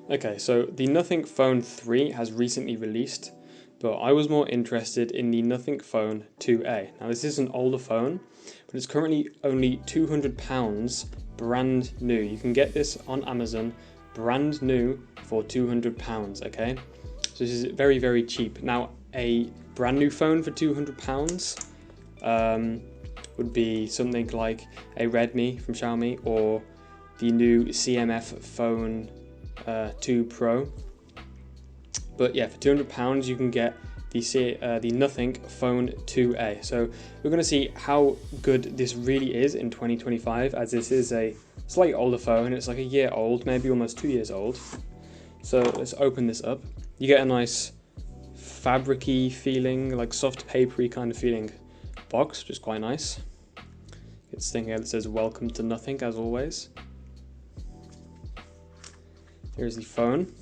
Okay, so the Nothing Phone 3 has recently released, but I was more interested in the Nothing Phone 2A. Now, this is an older phone, but it's currently only £200 brand new. You can get this on Amazon brand new for £200, okay? So this is very, very cheap. Now, a brand new phone for £200 would be something like a Redmi from Xiaomi or the new CMF Phone 2 Pro. But yeah, for £200 you can get the Nothing Phone 2A. So we're going to see how good this really is in 2025, as this is a slightly older phone. It's like a year old, maybe almost 2 years old. So let's open this up. You get a nice fabric-y feeling, like soft papery kind of feeling box, which is quite nice. It's thing here that says welcome to Nothing, as always. Here's the phone.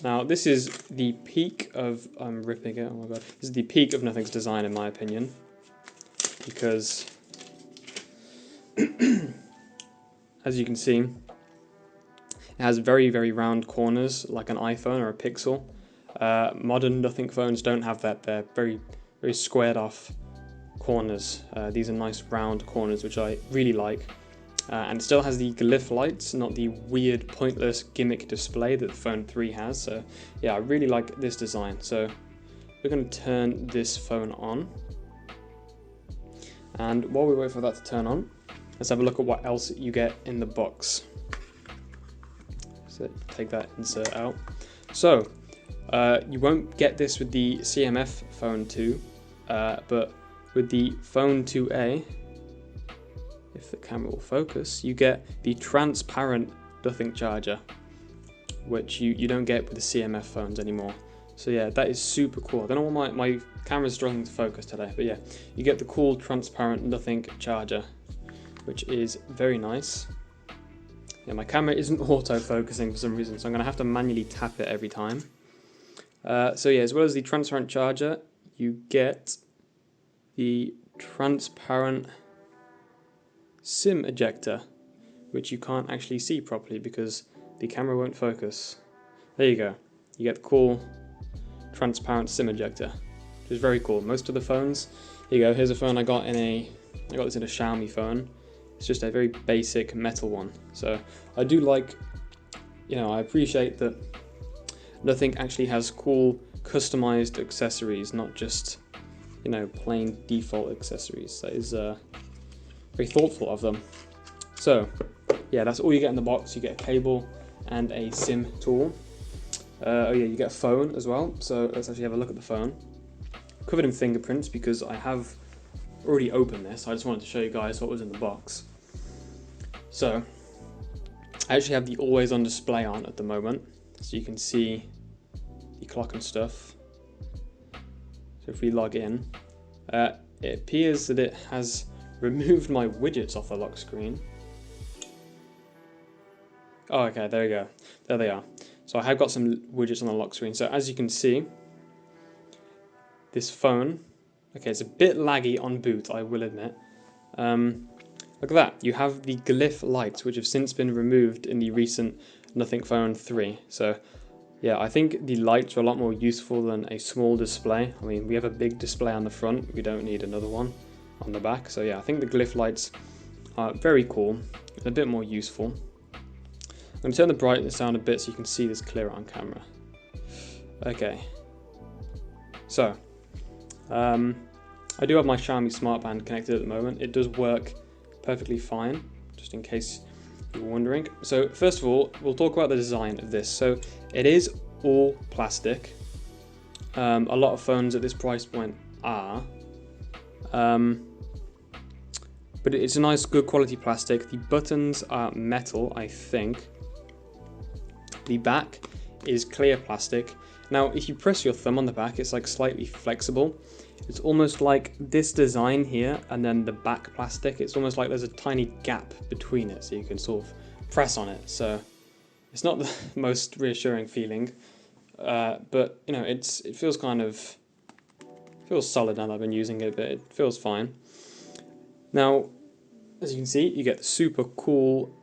Now this is the peak of, I'm ripping it, oh my god. This is the peak of Nothing's design in my opinion. Because, as you can see, it has very, very round corners like an iPhone or a Pixel. Modern Nothing phones don't have that. They're very, very squared off corners. These are nice round corners, which I really like. And it still has the Glyph lights, not the weird, pointless gimmick display that the Phone 3 has. So yeah, I really like this design. So we're going to turn this phone on. And while we wait for that to turn on, let's have a look at what else you get in the box. So take that insert out. So you won't get this with the CMF Phone 2, but with the Phone 2A, if the camera will focus, you get the transparent Nothing charger, which you don't get with the CMF phones anymore. So yeah, that is super cool. I don't know why my camera's struggling to focus today, but yeah, you get the cool transparent Nothing charger, which is very nice. Yeah, my camera isn't auto-focusing for some reason, so I'm going to have to manually tap it every time. So yeah, as well as the transparent charger, you get the transparent SIM ejector, which you can't actually see properly because the camera won't focus. There you go. You get the cool transparent SIM ejector, which is very cool. Most of the phones, here you go. Here's a phone I got this in a Xiaomi phone. It's just a very basic metal one. So I do like, I appreciate that Nothing actually has cool customized accessories, not just, plain default accessories. That is very thoughtful of them. So yeah, that's all you get in the box. You get a cable and a SIM tool. Oh yeah, you get a phone as well. So let's actually have a look at the phone. Covered in fingerprints because I have already opened this. I just wanted to show you guys what was in the box. So I actually have the always on display on at the moment, so you can see the clock and stuff. So if we log in, it appears that it has removed my widgets off the lock screen. Oh, okay, there we go. There they are. So I have got some widgets on the lock screen. So as you can see, this phone, okay, it's a bit laggy on boot, I will admit. Look at that. You have the Glyph lights, which have since been removed in the recent Nothing Phone 3. So yeah, I think the lights are a lot more useful than a small display. I mean, we have a big display on the front. We don't need another one on the back. So yeah, I think the Glyph lights are very cool. A bit more useful. I'm going to turn the brightness down a bit so you can see this clearer on camera. Okay. So, I do have my Xiaomi Smart Band connected at the moment. It does work perfectly fine, just in case you were wondering. So first of all, we'll talk about the design of this. So it is all plastic. A lot of phones at this price point are. But it's a nice, good quality plastic. The buttons are metal, I think. The back is clear plastic. Now, if you press your thumb on the back, it's like slightly flexible. It's almost like this design here and then the back plastic. It's almost like there's a tiny gap between it, so you can sort of press on it. So it's not the most reassuring feeling, but it feels feels solid now that I've been using it, but it feels fine. Now, as you can see, you get the super cool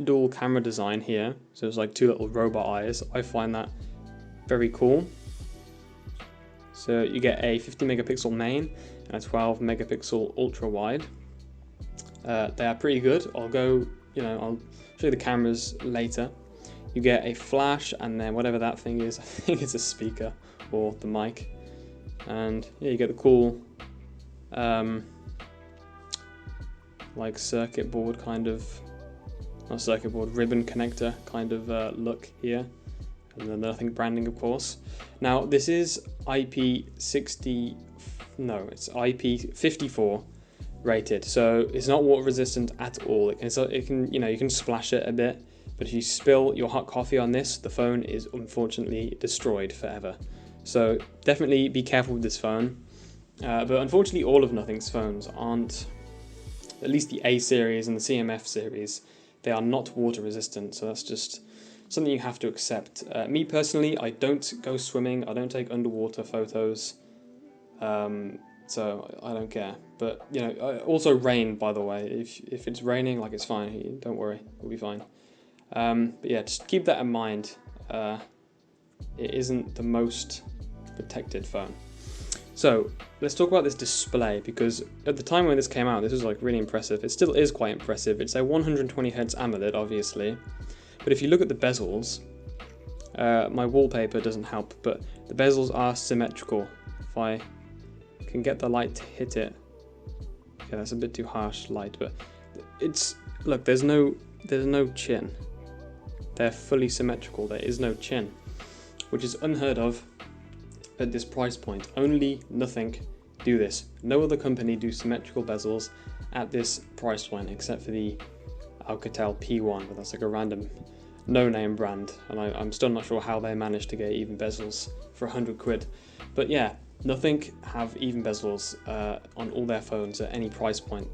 dual camera design here. So it's like 2 little robot eyes. I find that very cool. So you get a 50 megapixel main and a 12 megapixel ultra wide. They are pretty good. I'll show you the cameras later. You get a flash, and then whatever that thing is, I think it's a speaker or the mic. And yeah, you get the cool like circuit board kind of, not circuit board, ribbon connector kind of look here. And then nothing branding, of course. Now this is it's IP54 rated, so it's not water resistant at all. It can you can splash it a bit, but if you spill your hot coffee on this, the phone is unfortunately destroyed forever. So definitely be careful with this phone. But unfortunately, all of Nothing's phones aren't, at least the A series and the CMF series, they are not water resistant. So that's just something you have to accept. Me personally, I don't go swimming. I don't take underwater photos. So I don't care. But also rain, by the way. If it's raining, like, it's fine. Don't worry, it'll be fine. But yeah, just keep that in mind. It isn't the most protected phone. So let's talk about this display, because at the time when this came out, this was like really impressive. It still is quite impressive. It's a 120Hz AMOLED, obviously. But if you look at the bezels, my wallpaper doesn't help, but the bezels are symmetrical. If I can get the light to hit it. Okay, that's a bit too harsh light, but look, there's no chin. They're fully symmetrical. There is no chin, which is unheard of at this price point. Only Nothing do this. No other company do symmetrical bezels at this price point, except for the Alcatel P1, but that's like a random no-name brand, and I'm still not sure how they managed to get even bezels for 100 quid. But yeah, Nothing have even bezels on all their phones at any price point.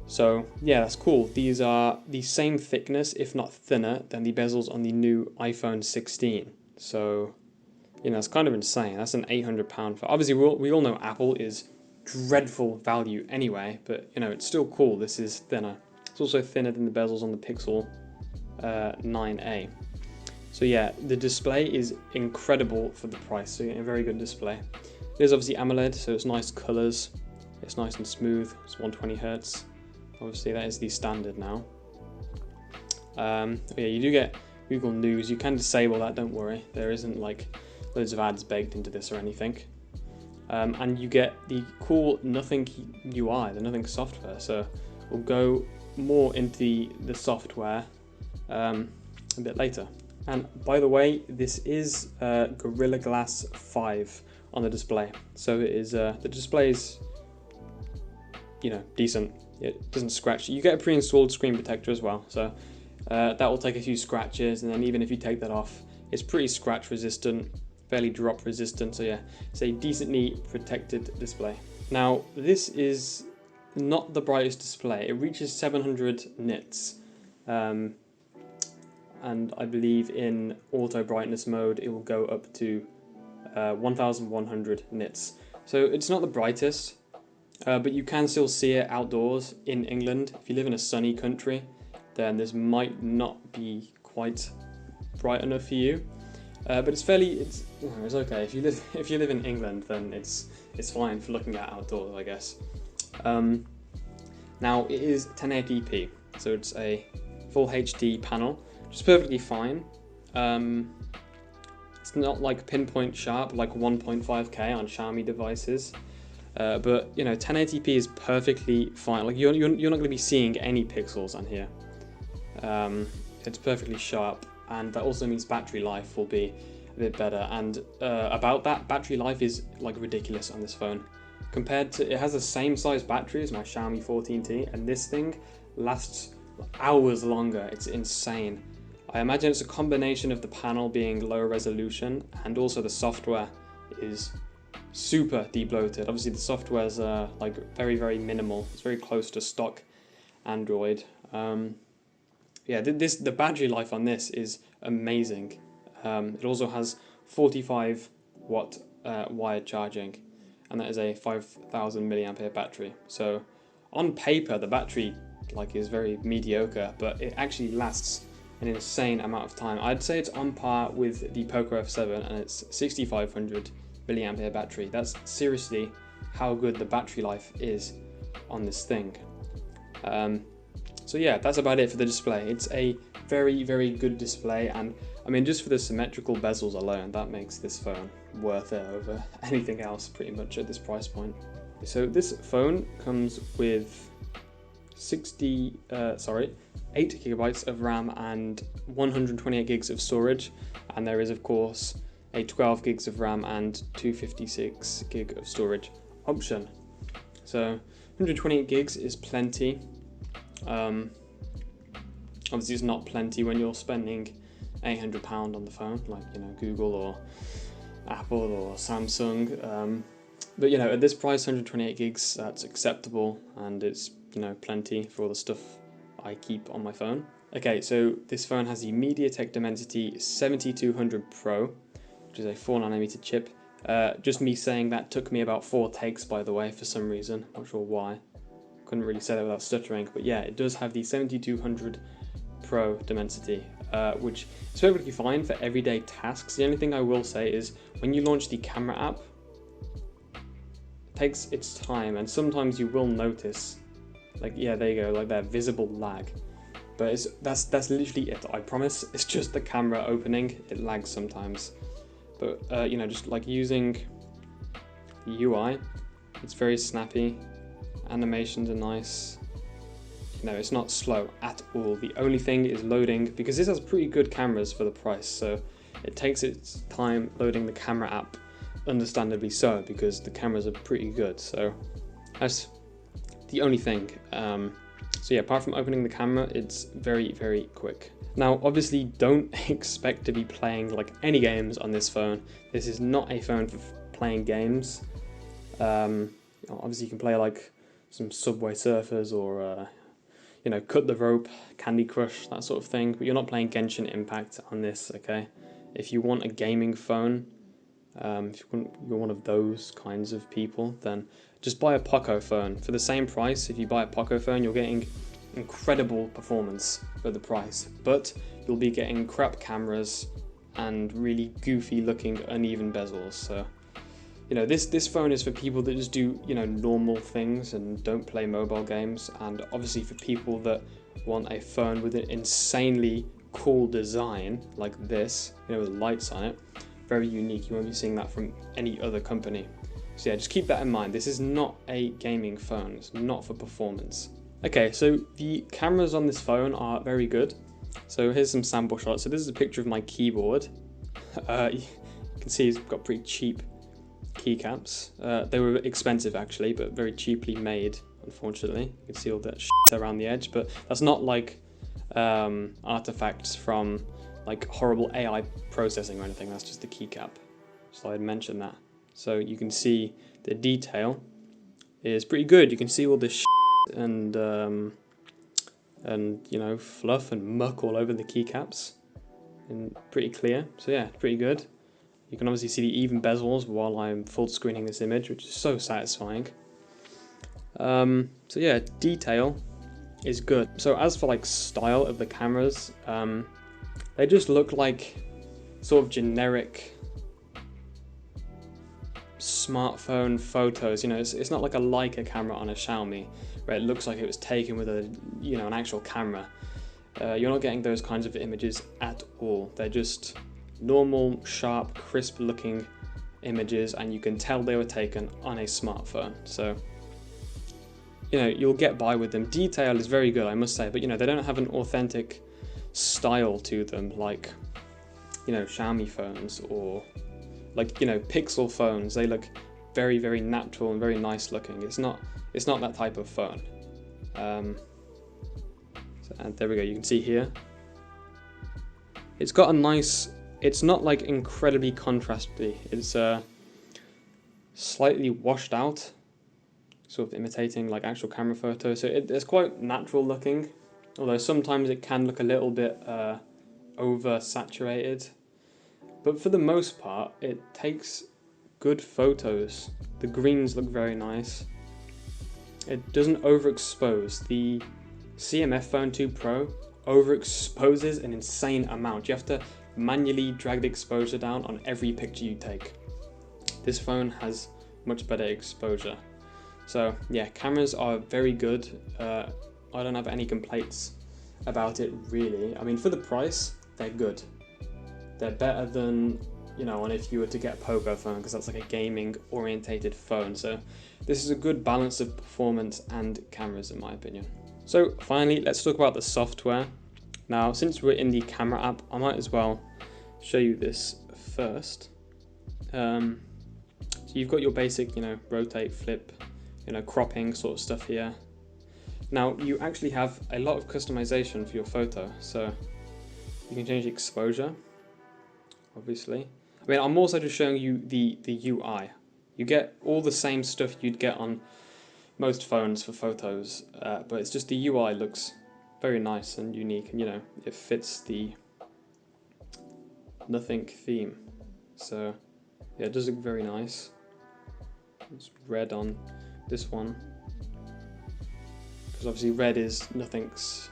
So yeah, that's cool. These are the same thickness, if not thinner, than the bezels on the new iPhone 16. So it's kind of insane. That's an £800 phone. Obviously, we all know Apple is dreadful value anyway, but it's still cool. This is thinner. It's also thinner than the bezels on the Pixel 9a. So yeah, the display is incredible for the price. So a very good display. It is obviously AMOLED, so it's nice colors. It's nice and smooth. It's 120Hz. Obviously, that is the standard now. Yeah, you do get Google News. You can disable that. Don't worry. There isn't like loads of ads baked into this or anything. And you get the cool Nothing UI, the Nothing software. So we'll go more into the software a bit later. And by the way, this is Gorilla Glass 5 on the display. So it is the display is decent. It doesn't scratch. You get a pre-installed screen protector as well. So that will take a few scratches, and then even if you take that off, it's pretty scratch resistant, fairly drop resistant. So yeah, it's a decently protected display. Now this is not the brightest display. It reaches 700 nits, and I believe in auto brightness mode it will go up to 1100 nits. So it's not the brightest, but you can still see it outdoors in England. If you live in a sunny country, then this might not be quite bright enough for you. But it's okay. If you live in England, then it's fine for looking at outdoors, I guess. Now it is 1080p, so it's a full HD panel, which is perfectly fine. It's not like pinpoint sharp like 1.5K on Xiaomi devices, but 1080p is perfectly fine. Like you're not going to be seeing any pixels on here. It's perfectly sharp, and that also means battery life will be a bit better. And about that, battery life is like ridiculous on this phone. Compared to, it has the same size battery as my Xiaomi 14T, and this thing lasts hours longer. It's insane. I imagine it's a combination of the panel being lower resolution and also the software is super debloated. Obviously the software is like very, very minimal. It's very close to stock Android. Yeah, the battery life on this is amazing. It also has 45 watt wired charging, and that is a 5000 milliampere battery. So on paper the battery like is very mediocre, but it actually lasts an insane amount of time. I'd say it's on par with the Poco F7, and it's 6500 milliampere battery. That's seriously how good the battery life is on this thing. So yeah, that's about it for the display. It's a very, very good display, and I mean, just for the symmetrical bezels alone, that makes this phone worth it over anything else pretty much at this price point. So this phone comes with 8 gigabytes of RAM and 128 gigs of storage, and there is of course a 12 gigs of RAM and 256 gig of storage option. So 128 gigs is plenty. Obviously it's not plenty when you're spending £800 on the phone, like, you know, Google or Apple or Samsung. But you know, at this price, 128 gigs, that's acceptable, and it's, you know, plenty for all the stuff I keep on my phone. Okay, so this phone has the MediaTek Dimensity 7200 Pro, which is a 4nm chip. Just me saying that took me about 4 takes, by the way, for some reason. Not sure why. Couldn't really say that without stuttering, but yeah, it does have the 7200 Pro Dimensity, which is perfectly fine for everyday tasks. The only thing I will say is when you launch the camera app, it takes its time, and sometimes you will notice, like, yeah, there you go, like that visible lag. But that's literally it. I promise. It's just the camera opening. It lags sometimes. But you know, just like using the UI, it's very snappy. Animations are nice. You know, it's not slow at all. The only thing is loading, because this has pretty good cameras for the price. So it takes its time loading the camera app, understandably so, because the cameras are pretty good. So that's the only thing. So yeah, apart from opening the camera, it's very, very quick. Now, obviously, don't expect to be playing like any games on this phone. This is not a phone for playing games. Obviously, you can play like some Subway Surfers or you know, Cut the Rope, Candy Crush, that sort of thing. But you're not playing Genshin Impact on this, okay? If you want a gaming phone, if you're one of those kinds of people, then just buy a Poco phone. For the same price, if you buy a Poco phone, you're getting incredible performance for the price, but you'll be getting crap cameras and really goofy looking uneven bezels. So, you know, this phone is for people that just do, you know, normal things and don't play mobile games, and obviously for people that want a phone with an insanely cool design like this, you know, with lights on it. Very unique. You won't be seeing that from any other company. So yeah, just keep that in mind. This is not a gaming phone. It's not for performance. Okay, so the cameras on this phone are very good. So here's some sample shots. So this is a picture of my keyboard. You can see it's got pretty cheap keycaps. They were expensive actually, but very cheaply made, unfortunately. You can see all that shit around the edge, but that's not like artifacts from like horrible AI processing or anything. That's just the keycap. So I'd mention that. So you can see the detail is pretty good. You can see all this shit and you know, fluff and muck all over the keycaps, and pretty clear. So yeah, pretty good. You can obviously see the even bezels while I'm full screening this image, which is so satisfying. So yeah, detail is good. So as for like style of the cameras, they just look like sort of generic smartphone photos. You know, it's not like a Leica camera on a Xiaomi where it looks like it was taken with a, you know, an actual camera. You're not getting those kinds of images at all. They're just normal, sharp, crisp looking images, and you can tell they were taken on a smartphone. So, you know, you'll get by with them. Detail is very good, I must say, but you know, they don't have an authentic style to them like, you know, Xiaomi phones or like, you know, Pixel phones. They look very, very natural and very nice looking. It's not that type of phone. And there we go, you can see here. It's got a nice, it's not like incredibly contrasty. It's slightly washed out, sort of imitating like actual camera photos. So it's quite natural looking, although sometimes it can look a little bit oversaturated. But for the most part, it takes good photos. The greens look very nice. It doesn't overexpose. The CMF Phone 2 Pro overexposes an insane amount. You have to manually drag the exposure down on every picture you take. This phone has much better exposure. So yeah, cameras are very good. I don't have any complaints about it really. I mean, for the price, they're good. They're better than, you know, on if you were to get a Poco phone, because that's like a gaming orientated phone. So this is a good balance of performance and cameras in my opinion. So finally, let's talk about the software. Now, since we're in the camera app, I might as well show you this first. So you've got your basic, you know, rotate, flip, you know, cropping sort of stuff here. Now you actually have a lot of customization for your photo. So you can change the exposure, obviously. I mean, I'm also just showing you the UI. You get all the same stuff you'd get on most phones for photos, but it's just the UI looks very nice and unique, and you know, it fits the nothing theme. So yeah, it does look very nice. It's red on this one, because obviously red is nothing's,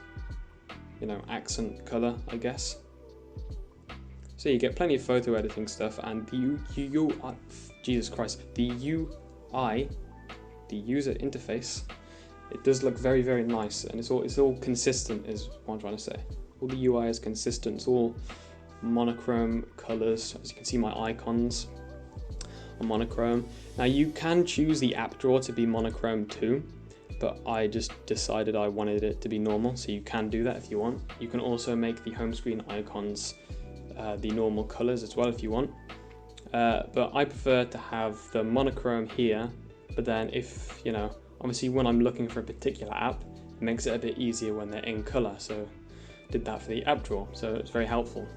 you know, accent color, I guess. So you get plenty of photo editing stuff, and the UI, Jesus Christ, the UI, the user interface, it does look very, very nice, and it's all consistent is what I'm trying to say. All the UI is consistent, it's all monochrome colors. As you can see, my icons are monochrome. Now you can choose the app drawer to be monochrome too, but I just decided I wanted it to be normal, so you can do that if you want. You can also make the home screen icons the normal colors as well if you want, but I prefer to have the monochrome here. But then if, you know, obviously when I'm looking for a particular app, it makes it a bit easier when they're in color, so did that for the app drawer, so it's very helpful.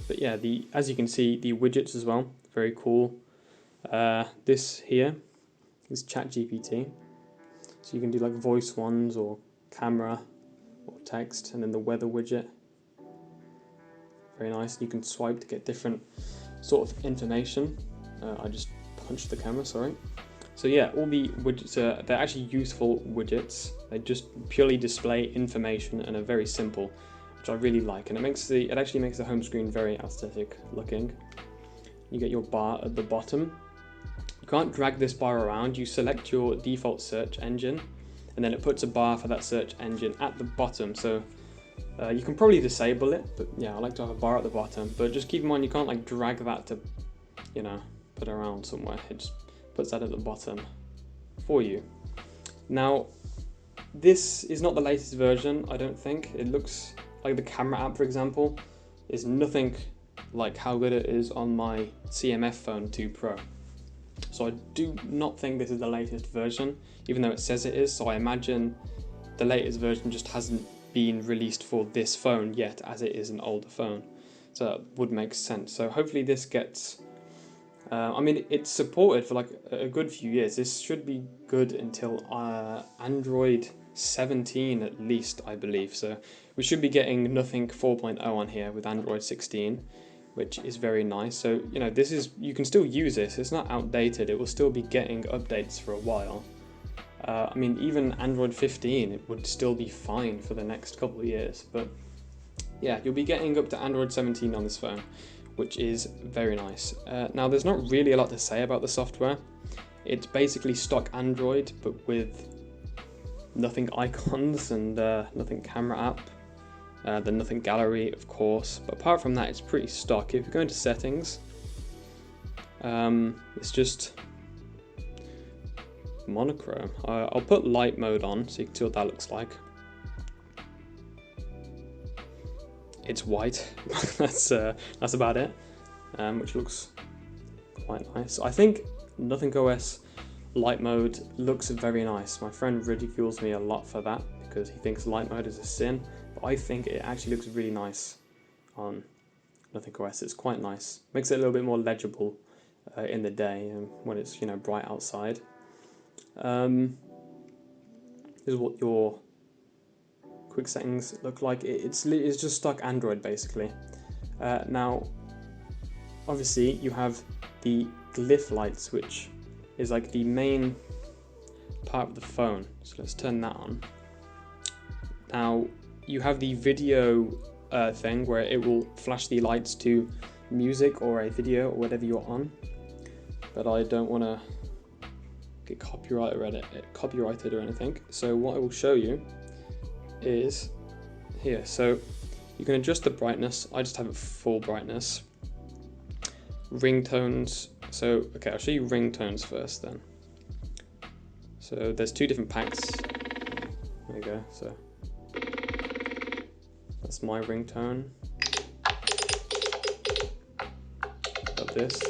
But yeah, as you can see, the widgets as well, very cool. This here is ChatGPT, so you can do like voice ones or camera or text, and then the weather widget, very nice. You can swipe to get different sort of information. I just punched the camera, sorry. So yeah, all the widgets they're actually useful widgets. They just purely display information and are very simple, which I really like, and it actually makes the home screen very aesthetic looking. You get your bar at the bottom. You can't drag this bar around. You select your default search engine, and then it puts a bar for that search engine at the bottom. So you can probably disable it, but yeah, I like to have a bar at the bottom. But just keep in mind, you can't like drag that to, you know, put it around somewhere. It just puts that at the bottom for you. Now, this is not the latest version, I don't think. It looks like the camera app, for example, is nothing like how good it is on my CMF Phone 2 Pro. So I do not think this is the latest version, even though it says it is. So I imagine the latest version just hasn't been released for this phone yet, as it is an older phone. So that would make sense. So hopefully this gets, I mean, it's supported for like a good few years. This should be good until Android 17 at least, I believe. So we should be getting nothing 4.0 on here with Android 16, which is very nice. So, you know, you can still use this. It's not outdated. It will still be getting updates for a while. I mean, even Android 15, it would still be fine for the next couple of years. But yeah, you'll be getting up to Android 17 on this phone, which is very nice. Now, there's not really a lot to say about the software. It's basically stock Android, but with nothing icons and nothing camera app. The nothing gallery, of course. But apart from that, it's pretty stock. If you go into settings, it's just monochrome. I'll put light mode on so you can see what that looks like. It's white. that's about it, which looks quite nice. I think Nothing OS light mode looks very nice. My friend ridicules me a lot for that because he thinks light mode is a sin, but I think it actually looks really nice on Nothing OS. It's quite nice. Makes it a little bit more legible in the day and when it's, you know, bright outside. This is what your quick settings look like. It's just stock Android basically. Now, obviously, you have the Glyph lights, which is like the main part of the phone. So let's turn that on. Now you have the video thing where it will flash the lights to music or a video or whatever you're on, but I don't want to get copyrighted or anything. So what I will show you is here. So you can adjust the brightness. I just have it full brightness. Ringtones. So okay, I'll show you ringtones first then. So there's two different packs. There you go. So that's my ringtone. Got this.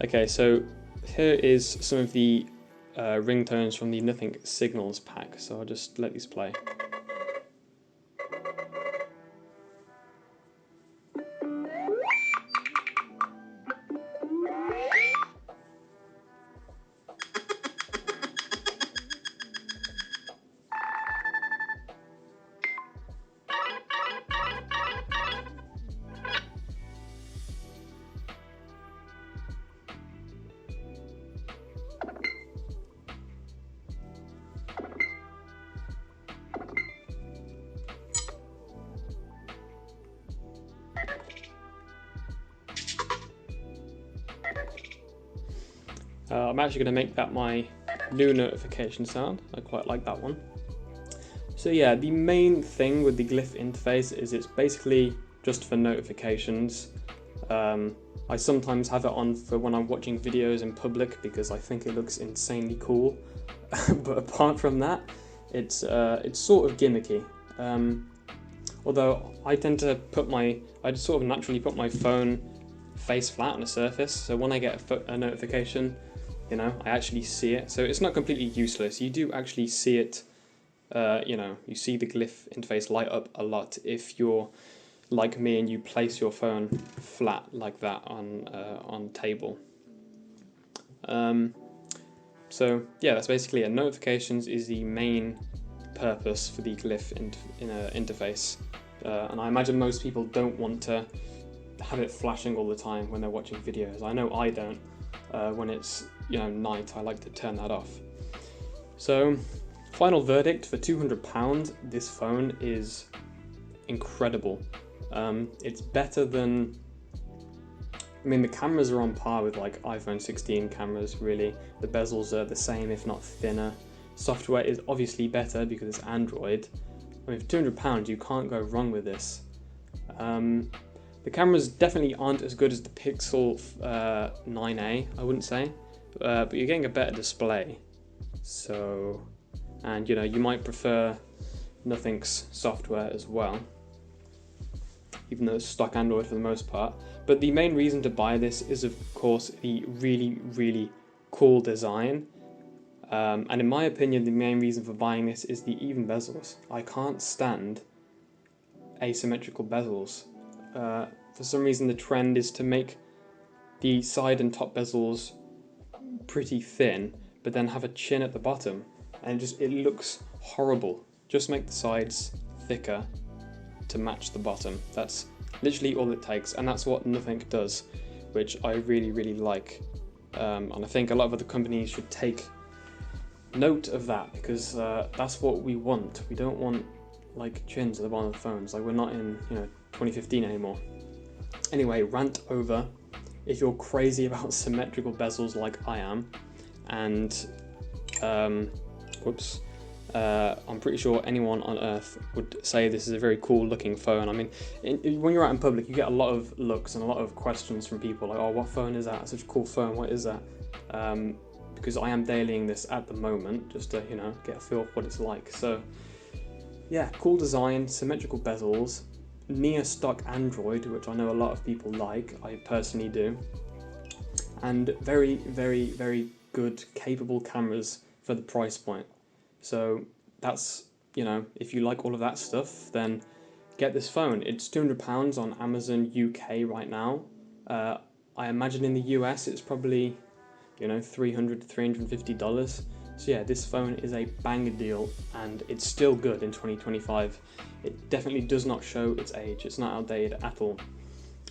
Okay, so here is some of the ringtones from the Nothing Signals pack. So I'll just let these play. I'm actually going to make that my new notification sound. I quite like that one. So yeah, the main thing with the Glyph interface is it's basically just for notifications. I sometimes have it on for when I'm watching videos in public because I think it looks insanely cool. But apart from that, it's sort of gimmicky. Although I tend to I just sort of naturally put my phone face flat on a surface, so when I get a notification, you know, I actually see it. So it's not completely useless. You do actually see it. You know, you see the Glyph interface light up a lot if you're like me and you place your phone flat like that on table. So yeah, that's basically it. Notifications is the main purpose for the Glyph interface, and I imagine most people don't want to have it flashing all the time when they're watching videos. I know I don't. When it's, you know, night, I like to turn that off. So, final verdict, for £200, this phone is incredible. It's better than, I mean, the cameras are on par with like iPhone 16 cameras, really. The bezels are the same, if not thinner. Software is obviously better because it's Android. I mean, for £200, you can't go wrong with this. The cameras definitely aren't as good as the Pixel 9a, I wouldn't say, but you're getting a better display. So, and you know, you might prefer Nothing's software as well, even though it's stock Android for the most part. But the main reason to buy this is, of course, the really, really cool design. And in my opinion, the main reason for buying this is the even bezels. I can't stand asymmetrical bezels. For some reason the trend is to make the side and top bezels pretty thin, but then have a chin at the bottom, and it looks horrible. Just make the sides thicker to match the bottom. That's literally all it takes, and that's what Nothing does, which I really, really like. And I think a lot of other companies should take note of that, because that's what we want. We don't want like chins at the bottom of the phones. Like, we're not in 2015 anymore. Anyway, rant over. If you're crazy about symmetrical bezels like I am, and I'm pretty sure anyone on earth would say this is a very cool looking phone. I mean, when you're out in public, you get a lot of looks and a lot of questions from people like, oh, what phone is that? It's such a cool phone, what is that? Because I am dailying this at the moment, just to, get a feel of what it's like. So yeah, cool design, symmetrical bezels, near stock Android, which I know a lot of people like, I personally do, and very, very, very good, capable cameras for the price point. So that's, if you like all of that stuff, then get this phone. It's £200 on Amazon UK right now. I imagine in the US it's probably, $300 to $350. So yeah, this phone is a banger deal, and it's still good in 2025. It definitely does not show its age. It's not outdated at all.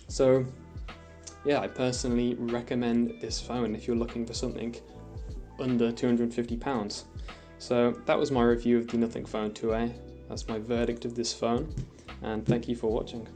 So yeah, I personally recommend this phone if you're looking for something under £250. So that was my review of the Nothing Phone 2A. That's my verdict of this phone, and thank you for watching.